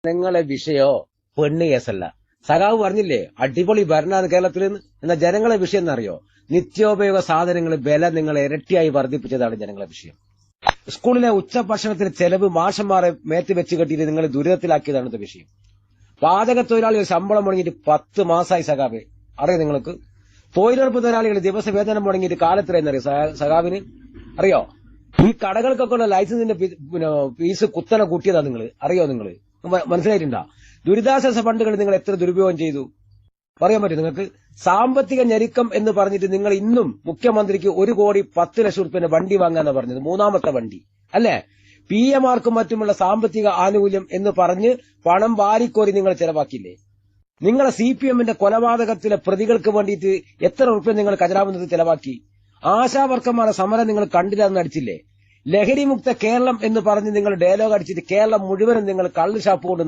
ജനങ്ങളെ വിഷയോ പെണ്ണ് കേസല്ല. സഖാവ് പറഞ്ഞില്ലേ അടിപൊളി ഭരണമാണ് കേരളത്തിൽ നിന്ന്. എന്നാൽ ജനങ്ങളെ വിഷയം എന്നറിയോ? നിത്യോപയോഗ സാധനങ്ങൾ വില നിങ്ങൾ ഇരട്ടിയായി വർദ്ധിപ്പിച്ചതാണ് ജനങ്ങളെ വിഷയം. സ്കൂളിലെ ഉച്ചഭക്ഷണത്തിന് ചെലവ് മാഷന്മാരെ മേത്ത് വെച്ച് കെട്ടിയിട്ട് നിങ്ങൾ ദുരിതത്തിലാക്കിയതാണ് വിഷയം. പാചക തൊഴിലാളികൾ ശമ്പളം മുടങ്ങിയിട്ട് 10 മാസമായി സഖാവ്. അറിയോ നിങ്ങൾക്ക്? തൊഴിലുറപ്പ് തൊഴിലാളികൾ ദിവസ വേതനം മുടങ്ങിയിട്ട് കാലത്തിലെന്നറിയോ സഖാവിന്? അറിയോ? ഈ കടകൾക്കൊക്കെ ഉള്ള ലൈസൻസിന്റെ ഫീസ് കുത്തനെ കൂട്ടിയതാ നിങ്ങൾ. അറിയോ? നിങ്ങൾ മനസ്സിലായിട്ടുണ്ടോ? ദുരിതാശ്വാസ ഫണ്ടുകൾ നിങ്ങൾ എത്ര ദുരുപയോഗം ചെയ്തു പറയാൻ പറ്റും നിങ്ങൾക്ക്? സാമ്പത്തിക ഞെരുക്കം എന്ന് പറഞ്ഞിട്ട് നിങ്ങൾ ഇന്നും മുഖ്യമന്ത്രിക്ക് 1,10,00,000 വണ്ടി വാങ്ങാന്നാ പറഞ്ഞത്. 3ാമത്തെ വണ്ടി അല്ലേ? PM-മാർക്കും മറ്റുമുള്ള സാമ്പത്തിക ആനുകൂല്യം എന്ന് പറഞ്ഞ് പണം വാരിക്കോരി നിങ്ങൾ ചെലവാക്കിയില്ലേ? നിങ്ങളെ CPM-ന്റെ കൊലപാതകത്തിലെ പ്രതികൾക്ക് വേണ്ടിയിട്ട് എത്ര റുപ്യ നിങ്ങൾ ഖജനാവിൽ ചെലവാക്കി? ആശാവർക്കന്മാരുടെ സമരം നിങ്ങൾ കണ്ടില്ലെന്ന് അടിച്ചില്ലേ? ലഹരിമുക്ത കേരളം എന്ന് പറഞ്ഞ് നിങ്ങൾ ഡയലോഗ് അടിച്ചിട്ട് കേരളം മുഴുവനും നിങ്ങൾ കള്ള് ഷാപ്പ് കൊണ്ട്